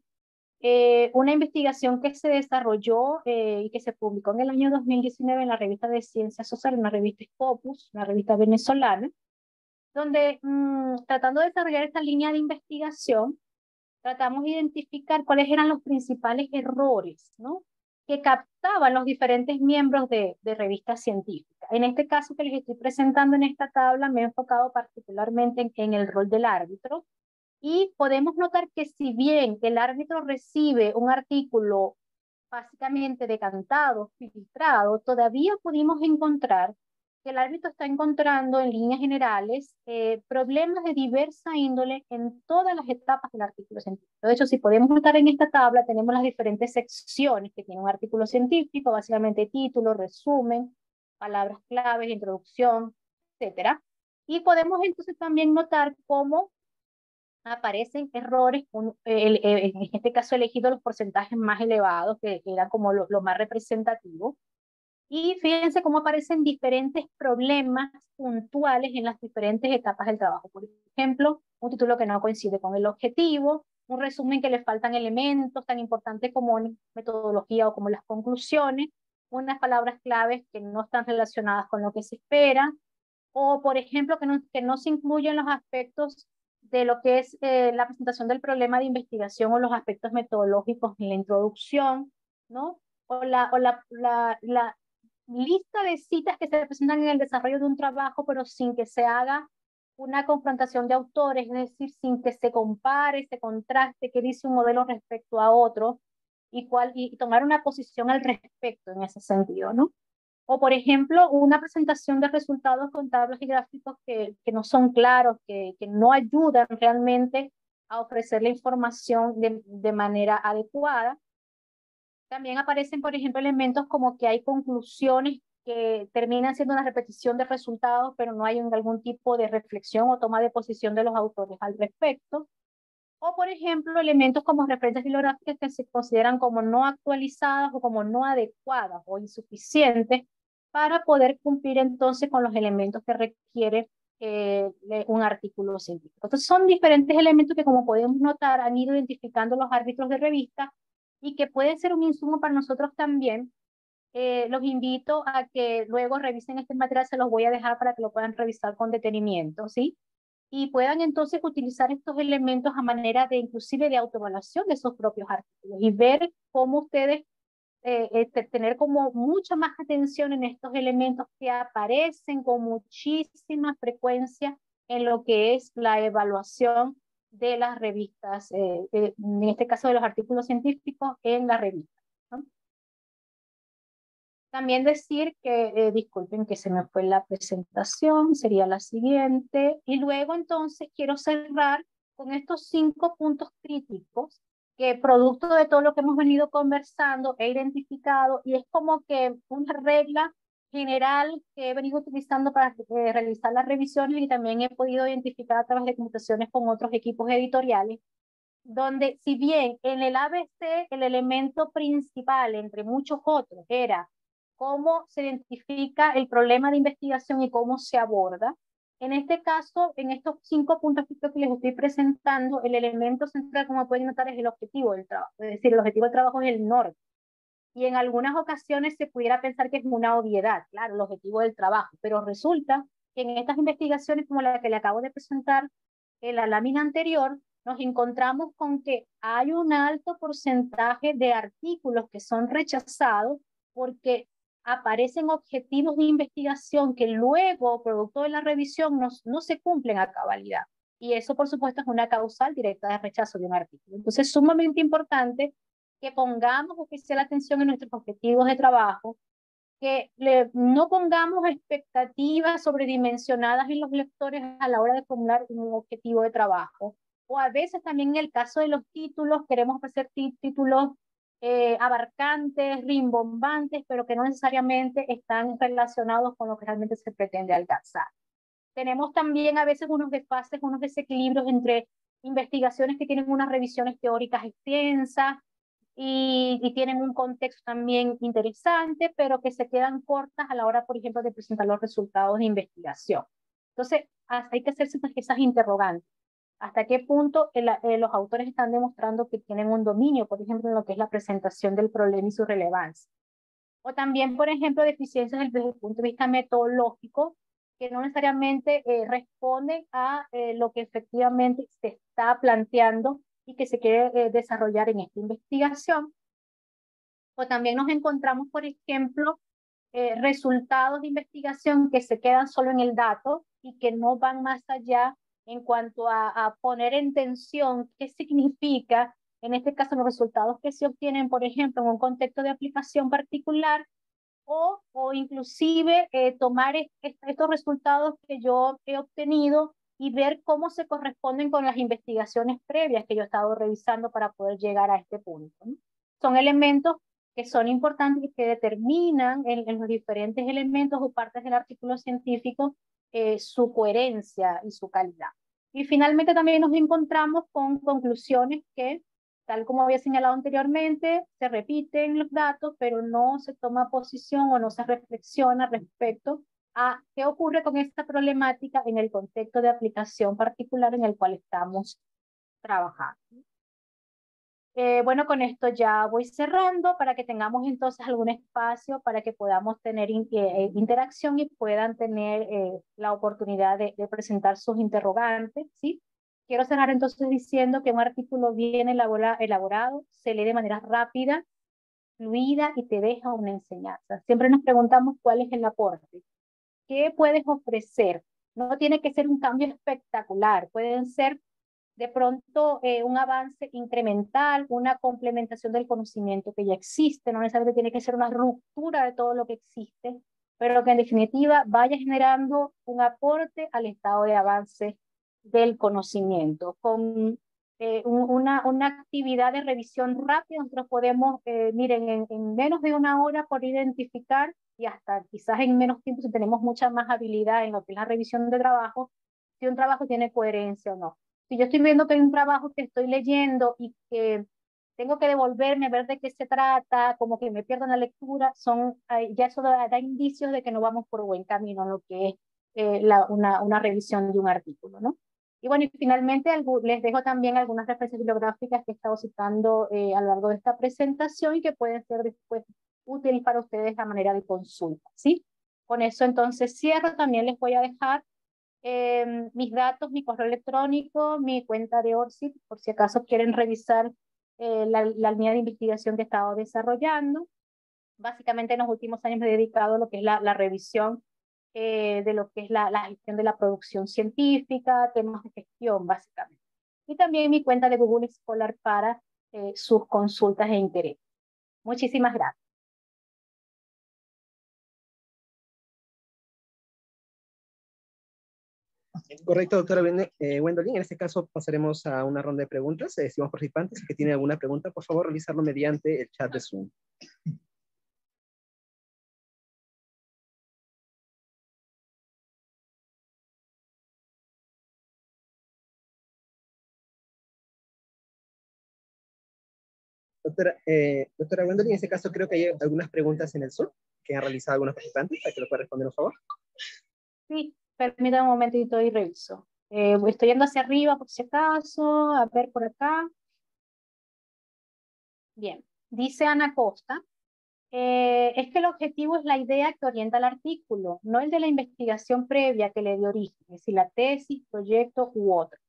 una investigación que se desarrolló y que se publicó en el año 2019 en la revista de Ciencias Sociales, una revista Scopus, una revista venezolana, donde tratando de desarrollar esta línea de investigación, tratamos de identificar cuáles eran los principales errores, ¿no?, que captaban los diferentes miembros de revistas científicas. En este caso que les estoy presentando en esta tabla, me he enfocado particularmente en el rol del árbitro, y podemos notar que si bien el árbitro recibe un artículo básicamente decantado, filtrado, todavía pudimos encontrar que el árbitro está encontrando en líneas generales problemas de diversa índole en todas las etapas del artículo científico. De hecho, si podemos notar en esta tabla, tenemos las diferentes secciones que tiene un artículo científico, básicamente título, resumen, palabras claves, introducción, etcétera. Y podemos entonces también notar cómo aparecen errores, en este caso he elegido los porcentajes más elevados, que eran como lo más representativo, y fíjense cómo aparecen diferentes problemas puntuales en las diferentes etapas del trabajo. Por ejemplo, un título que no coincide con el objetivo, un resumen que le faltan elementos tan importantes como metodología o como las conclusiones, unas palabras claves que no están relacionadas con lo que se espera, o por ejemplo que no se incluyen los aspectos de lo que es la presentación del problema de investigación o los aspectos metodológicos en la introducción, ¿no? O la lista de citas que se presentan en el desarrollo de un trabajo, pero sin que se haga una confrontación de autores, es decir, sin que se compare, se contraste qué dice un modelo respecto a otro y tomar una posición al respecto en ese sentido, ¿no? O, por ejemplo, una presentación de resultados con tablas y gráficos que no son claros, que no ayudan realmente a ofrecer la información de manera adecuada. También aparecen, por ejemplo, elementos como que hay conclusiones que terminan siendo una repetición de resultados, pero no hay algún tipo de reflexión o toma de posición de los autores al respecto. O, por ejemplo, elementos como referencias bibliográficas que se consideran como no actualizadas o como no adecuadas o insuficientes para poder cumplir entonces con los elementos que requiere un artículo científico. Entonces, son diferentes elementos que, como podemos notar, han ido identificando los árbitros de revista y que pueden ser un insumo para nosotros también. Los invito a que luego revisen este material, se los voy a dejar para que lo puedan revisar con detenimiento, ¿sí? Y puedan entonces utilizar estos elementos a manera de inclusive de autoevaluación de sus propios artículos y ver cómo ustedes tener como mucha más atención en estos elementos que aparecen con muchísima frecuencia en lo que es la evaluación de las revistas, en este caso de los artículos científicos en la revista, ¿no? También decir que, disculpen que se me fue la presentación, sería la siguiente. Y luego entonces quiero cerrar con estos 5 puntos críticos que producto de todo lo que hemos venido conversando he identificado y es como que una regla general que he venido utilizando para realizar las revisiones y también he podido identificar a través de conversaciones con otros equipos editoriales, donde si bien en el ABC el elemento principal, entre muchos otros, era cómo se identifica el problema de investigación y cómo se aborda, en este caso, en estos 5 puntos que les estoy presentando, el elemento central, como pueden notar, es el objetivo del trabajo. Es decir, el objetivo del trabajo es el norte. Y en algunas ocasiones se pudiera pensar que es una obviedad, claro, el objetivo del trabajo, pero resulta que en estas investigaciones como la que le acabo de presentar en la lámina anterior, nos encontramos con que hay un alto porcentaje de artículos que son rechazados porque aparecen objetivos de investigación que luego, producto de la revisión, no se cumplen a cabalidad. Y eso, por supuesto, es una causal directa de rechazo de un artículo. Entonces, es sumamente importante que pongamos especial atención en nuestros objetivos de trabajo, que no pongamos expectativas sobredimensionadas en los lectores a la hora de formular un objetivo de trabajo. O a veces también en el caso de los títulos, queremos hacer títulos abarcantes, rimbombantes, pero que no necesariamente están relacionados con lo que realmente se pretende alcanzar. Tenemos también a veces unos desfases, unos desequilibrios entre investigaciones que tienen unas revisiones teóricas extensas, y tienen un contexto también interesante, pero que se quedan cortas a la hora, por ejemplo, de presentar los resultados de investigación. Entonces, hay que hacerse esas interrogantes. ¿Hasta qué punto los autores están demostrando que tienen un dominio, por ejemplo, en lo que es la presentación del problema y su relevancia? O también, por ejemplo, deficiencias desde el punto de vista metodológico, que no necesariamente responden a lo que efectivamente se está planteando y que se quiere desarrollar en esta investigación. O también nos encontramos, por ejemplo, resultados de investigación que se quedan solo en el dato y que no van más allá en cuanto a poner en tensión qué significa, en este caso, los resultados que se obtienen, por ejemplo, en un contexto de aplicación particular, o inclusive tomar estos resultados que yo he obtenido y ver cómo se corresponden con las investigaciones previas que yo he estado revisando para poder llegar a este punto, ¿no? Son elementos que son importantes y que determinan en los diferentes elementos o partes del artículo científico su coherencia y su calidad. Y finalmente también nos encontramos con conclusiones que, tal como había señalado anteriormente, se repiten los datos, pero no se toma posición o no se reflexiona respecto a qué ocurre con esta problemática en el contexto de aplicación particular en el cual estamos trabajando. Bueno, con esto ya voy cerrando para que tengamos entonces algún espacio para que podamos tener interacción y puedan tener la oportunidad de presentar sus interrogantes, ¿sí? Quiero cerrar entonces diciendo que un artículo bien elaborado se lee de manera rápida, fluida y te deja una enseñanza. Siempre nos preguntamos cuál es el aporte. ¿Qué puedes ofrecer? No tiene que ser un cambio espectacular, pueden ser de pronto un avance incremental, una complementación del conocimiento que ya existe, no necesariamente tiene que ser una ruptura de todo lo que existe, pero que en definitiva vaya generando un aporte al estado de avance del conocimiento. Con una actividad de revisión rápida, nosotros podemos, miren, en menos de una hora por identificar y hasta quizás en menos tiempo si tenemos mucha más habilidad en lo que es la revisión de trabajo, si un trabajo tiene coherencia o no. Si yo estoy viendo que hay un trabajo que estoy leyendo y que tengo que devolverme a ver de qué se trata, como que me pierdo en la lectura, ya eso da indicios de que no vamos por buen camino en lo que es una revisión de un artículo, ¿no? Y bueno, y finalmente les dejo también algunas referencias bibliográficas que he estado citando a lo largo de esta presentación y que pueden ser después útiles para ustedes a manera de consulta, ¿sí? Con eso entonces cierro. También les voy a dejar mis datos, mi correo electrónico, mi cuenta de ORCID, por si acaso quieren revisar la línea de investigación que he estado desarrollando. Básicamente en los últimos años me he dedicado a lo que es la revisión de lo que es la gestión de la producción científica, temas de gestión básicamente. Y también mi cuenta de Google Scholar para sus consultas e interés. Muchísimas gracias. Correcto, doctora Gwendolyn. En este caso pasaremos a una ronda de preguntas. Estimados participantes, si tienen alguna pregunta, por favor, realizarlo mediante el chat de Zoom. Doctora Gwendolyn, en este caso creo que hay algunas preguntas en el Zoom que han realizado algunos participantes, para que lo pueda responder, por favor. Sí, permítame un momentito y reviso. Estoy yendo hacia arriba por si acaso, a ver por acá. Bien, dice Ana Costa, es que el objetivo es la idea que orienta el artículo, no el de la investigación previa que le dio origen, es decir, la tesis, proyecto u otro.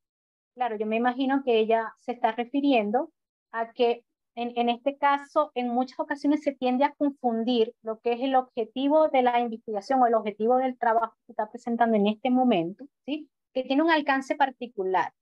Claro, yo me imagino que ella se está refiriendo a que en este caso, en muchas ocasiones se tiende a confundir lo que es el objetivo de la investigación o el objetivo del trabajo que está presentando en este momento, ¿sí? Que tiene un alcance particular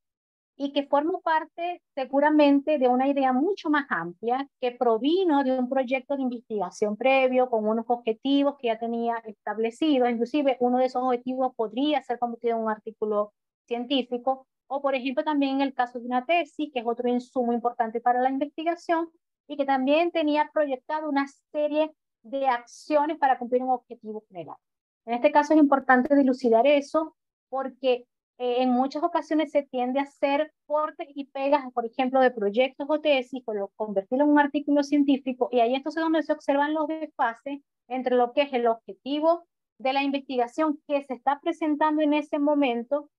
y que forma parte seguramente de una idea mucho más amplia que provino de un proyecto de investigación previo con unos objetivos que ya tenía establecidos. Inclusive uno de esos objetivos podría ser convertido en un artículo científico o, por ejemplo, también en el caso de una tesis, que es otro insumo importante para la investigación y que también tenía proyectado una serie de acciones para cumplir un objetivo general. En este caso es importante dilucidar eso porque en muchas ocasiones se tiende a hacer cortes y pegas, por ejemplo, de proyectos o tesis, convertirlo en un artículo científico, y ahí entonces es donde se observan los desfases entre lo que es el objetivo de la investigación que se está presentando en ese momento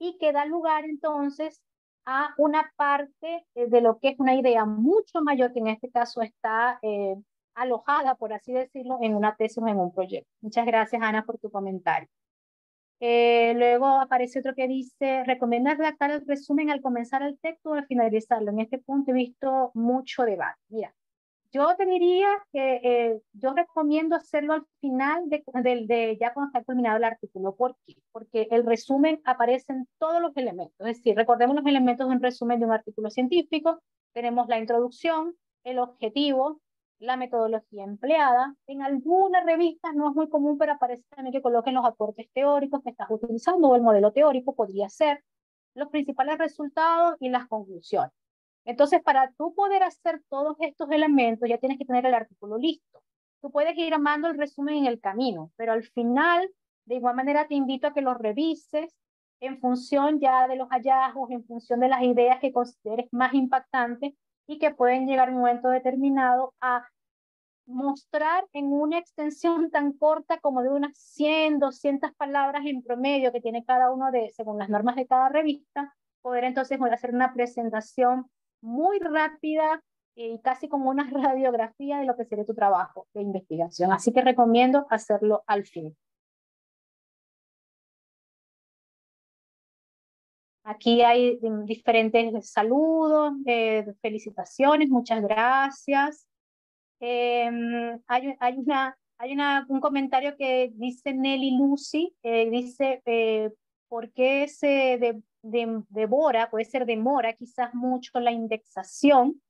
y que da lugar entonces a una parte de lo que es una idea mucho mayor que en este caso está alojada, por así decirlo, en una tesis o en un proyecto. Muchas gracias, Ana, por tu comentario. Luego aparece otro que dice, ¿recomienda redactar el resumen al comenzar el texto o al finalizarlo? En este punto he visto mucho debate. Mira, yo te diría que yo recomiendo hacerlo al final ya cuando está culminado el artículo. ¿Por qué? Porque el resumen aparecen todos los elementos. Es decir, recordemos los elementos de un resumen de un artículo científico. Tenemos la introducción, el objetivo, la metodología empleada. En algunas revistas no es muy común, pero aparece también que coloquen los aportes teóricos que estás utilizando o el modelo teórico podría ser, los principales resultados y las conclusiones. Entonces, para tú poder hacer todos estos elementos, ya tienes que tener el artículo listo. Tú puedes ir armando el resumen en el camino, pero al final, de igual manera, te invito a que lo revises en función ya de los hallazgos, en función de las ideas que consideres más impactantes y que pueden llegar en un momento determinado a mostrar en una extensión tan corta como de unas 100, 200 palabras en promedio que tiene cada uno según las normas de cada revista, poder entonces hacer una presentación muy rápida y casi como una radiografía de lo que sería tu trabajo de investigación. Así que recomiendo hacerlo al fin. Aquí hay diferentes saludos, felicitaciones, muchas gracias. Un comentario que dice Nelly Lucy, dice, ¿por qué se devora, puede ser demora quizás mucho la indexación?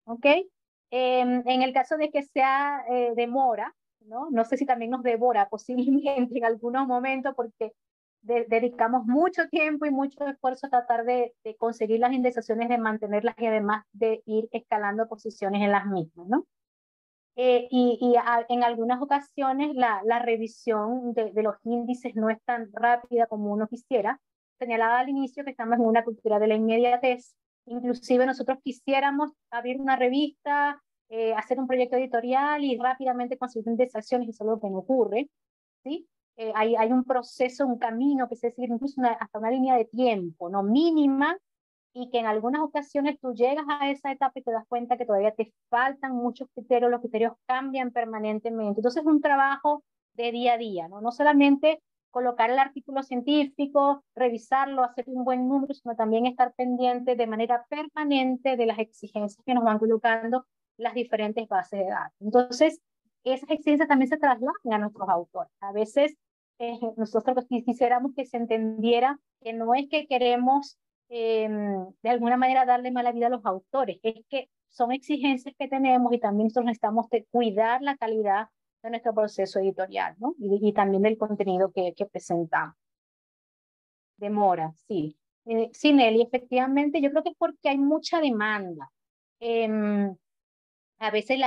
¿Ok? En el caso de que sea demora, ¿no? No sé si también nos devora posiblemente en algunos momentos porque dedicamos mucho tiempo y mucho esfuerzo a tratar de conseguir las indexaciones, de mantenerlas y además de ir escalando posiciones en las mismas, ¿no? En algunas ocasiones la revisión de los índices no es tan rápida como uno quisiera. Señalaba al inicio que estamos en una cultura de la inmediatez. Inclusive nosotros quisiéramos abrir una revista, hacer un proyecto editorial y rápidamente conseguir indexaciones, y eso es lo que no ocurre, ¿sí? Hay un proceso, un camino que se sigue, incluso hasta una línea de tiempo, ¿no? Mínima, y que en algunas ocasiones tú llegas a esa etapa y te das cuenta que todavía te faltan muchos criterios, los criterios cambian permanentemente. Entonces es un trabajo de día a día, ¿no? No solamente colocar el artículo científico, revisarlo, hacer un buen número, sino también estar pendiente de manera permanente de las exigencias que nos van colocando las diferentes bases de datos. Entonces, esas exigencias también se trasladan a nuestros autores. A veces nosotros quisiéramos que se entendiera que no es que queremos de alguna manera darle mala vida a los autores, es que son exigencias que tenemos y también nosotros necesitamos cuidar la calidad de nuestro proceso editorial, ¿no? Y también del contenido que presentamos. Demora, sí. Sí, Nelly, efectivamente, yo creo que es porque hay mucha demanda. A veces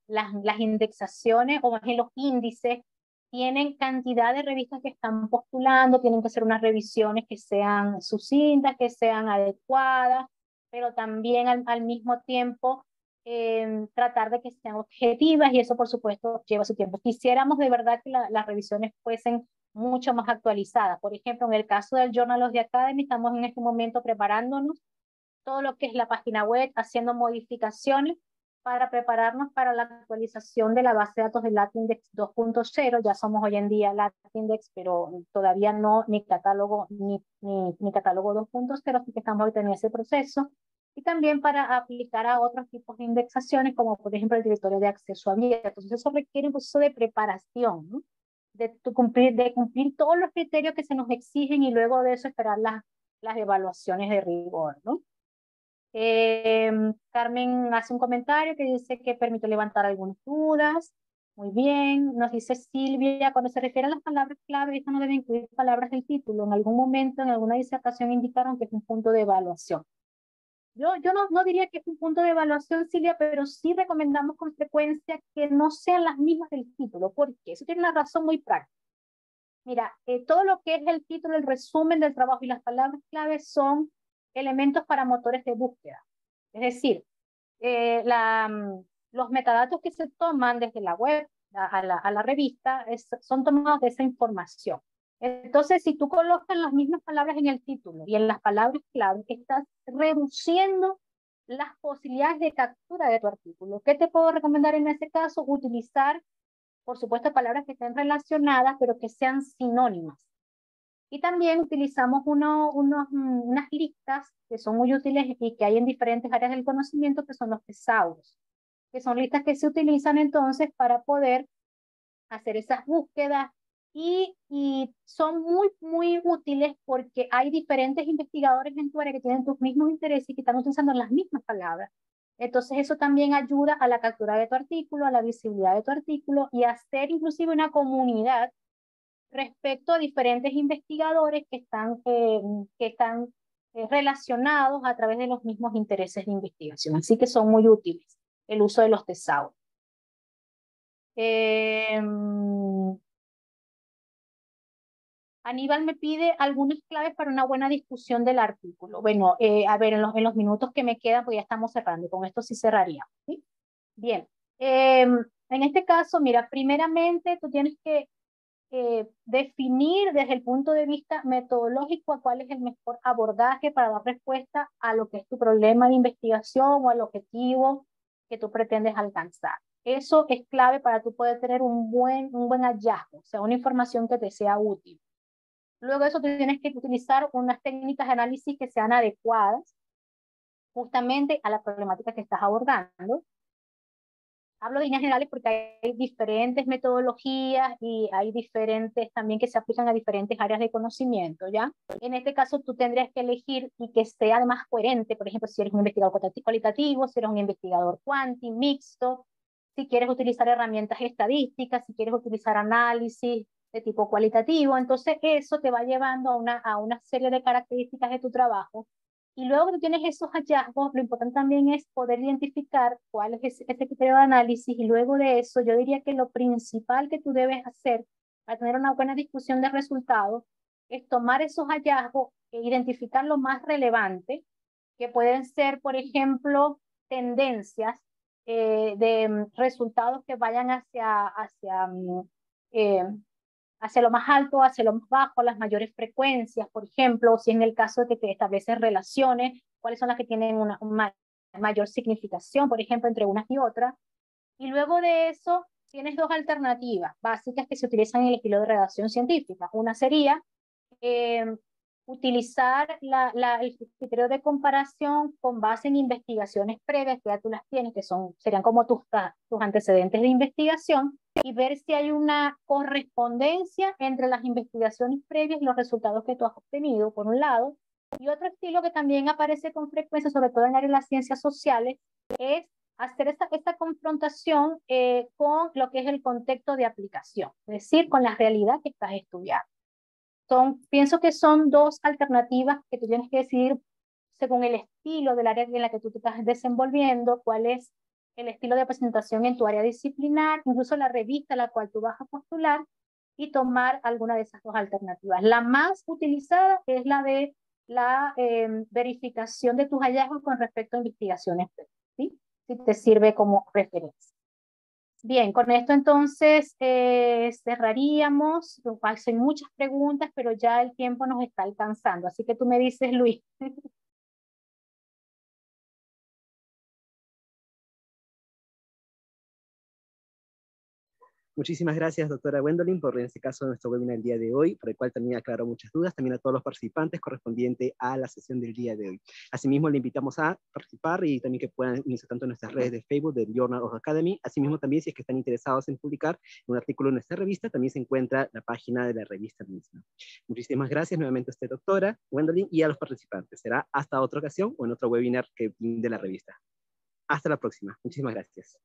las indexaciones o más bien los índices tienen cantidad de revistas que están postulando, tienen que hacer unas revisiones que sean sucintas, que sean adecuadas, pero también al mismo tiempo tratar de que sean objetivas y eso por supuesto lleva su tiempo. Quisiéramos de verdad que las revisiones fuesen mucho más actualizadas. Por ejemplo, en el caso del Journal of the Academy, estamos en este momento preparándonos todo lo que es la página web, haciendo modificaciones para prepararnos para la actualización de la base de datos de Latindex 2.0. Ya somos hoy en día Latindex, pero todavía no ni catálogo ni catálogo 2.0, así que estamos ahorita en ese proceso. Y también para aplicar a otros tipos de indexaciones, como por ejemplo el directorio de acceso abierto. Entonces eso requiere un proceso de preparación, ¿no? De cumplir todos los criterios que se nos exigen y luego de eso esperar las evaluaciones de rigor, ¿no? Carmen hace un comentario que dice que permite levantar algunas dudas. Muy bien. Nos dice Silvia, cuando se refiere a las palabras clave, esto no debe incluir palabras del título. En algún momento, en alguna disertación indicaron que es un punto de evaluación. Yo no diría que es un punto de evaluación, Silvia, pero sí recomendamos con frecuencia que no sean las mismas del título. ¿Por qué? Eso tiene una razón muy práctica. Mira, todo lo que es el título, el resumen del trabajo y las palabras clave son elementos para motores de búsqueda. Es decir, los metadatos que se toman desde la web a la revista son tomados de esa información. Entonces, si tú colocas las mismas palabras en el título y en las palabras clave, estás reduciendo las posibilidades de captura de tu artículo. ¿Qué te puedo recomendar en ese caso? Utilizar, por supuesto, palabras que estén relacionadas, pero que sean sinónimas. Y también utilizamos unas listas que son muy útiles y que hay en diferentes áreas del conocimiento, que son los tesauros, que son listas que se utilizan entonces para poder hacer esas búsquedas y son muy útiles porque hay diferentes investigadores en tu área que tienen tus mismos intereses y que están utilizando las mismas palabras. Entonces eso también ayuda a la captura de tu artículo, a la visibilidad de tu artículo y a hacer inclusive una comunidad respecto a diferentes investigadores que están relacionados a través de los mismos intereses de investigación. Así que son muy útiles el uso de los tesauros. Aníbal me pide algunas claves para una buena discusión del artículo. Bueno, a ver, en los minutos que me quedan, pues ya estamos cerrando. Con esto sí cerraría. ¿Sí? Bien. En este caso, mira, primeramente tú tienes que definir desde el punto de vista metodológico a cuál es el mejor abordaje para dar respuesta a lo que es tu problema de investigación o al objetivo que tú pretendes alcanzar. Eso es clave para tú poder tener un buen hallazgo, o sea, una información que te sea útil. Luego de eso tú tienes que utilizar unas técnicas de análisis que sean adecuadas justamente a la problemática que estás abordando. Hablo de líneas generales porque hay diferentes metodologías y hay diferentes también que se aplican a diferentes áreas de conocimiento, ¿ya? En este caso tú tendrías que elegir y que sea además coherente, por ejemplo, si eres un investigador cualitativo, si eres un investigador cuanti, mixto, si quieres utilizar herramientas estadísticas, si quieres utilizar análisis de tipo cualitativo, entonces eso te va llevando a una serie de características de tu trabajo. Y luego que tú tienes esos hallazgos, lo importante también es poder identificar cuál es ese criterio de análisis, y luego de eso yo diría que lo principal que tú debes hacer para tener una buena discusión de resultados es tomar esos hallazgos e identificar lo más relevante, que pueden ser, por ejemplo, tendencias resultados que vayan eh, hacia lo más alto, hacia lo más bajo, las mayores frecuencias, por ejemplo, o si en el caso de que te estableces relaciones, cuáles son las que tienen una mayor significación, por ejemplo, entre unas y otras. Y luego de eso, tienes dos alternativas básicas que se utilizan en el estilo de redacción científica. Una sería eh, utilizar el criterio de comparación con base en investigaciones previas, que ya tú las tienes, que serían como tus antecedentes de investigación, y ver si hay una correspondencia entre las investigaciones previas y los resultados que tú has obtenido, por un lado. Y otro estilo que también aparece con frecuencia, sobre todo en el área de las ciencias sociales, es hacer esta confrontación con lo que es el contexto de aplicación, es decir, con la realidad que estás estudiando. Pienso que son dos alternativas que tú tienes que decidir según el estilo del área en la que tú te estás desenvolviendo, cuál es el estilo de presentación en tu área disciplinar, incluso la revista a la cual tú vas a postular, y tomar alguna de esas dos alternativas. La más utilizada es la de la verificación de tus hallazgos con respecto a investigaciones, ¿sí? Si te sirve como referencia. Bien, con esto entonces cerraríamos. Hacen muchas preguntas, pero ya el tiempo nos está alcanzando. Así que tú me dices, Luis. Muchísimas gracias, doctora Gwendolyn, por en este caso nuestro webinar el día de hoy, por el cual también aclaró muchas dudas, también a todos los participantes correspondiente a la sesión del día de hoy. Asimismo, le invitamos a participar y también que puedan unirse tanto en nuestras redes de Facebook del Journal of Academy. Asimismo, también si es que están interesados en publicar un artículo en nuestra revista, también se encuentra la página de la revista misma. Muchísimas gracias nuevamente a usted, doctora Gwendolyn, y a los participantes. Será hasta otra ocasión o en otro webinar que de la revista. Hasta la próxima. Muchísimas gracias.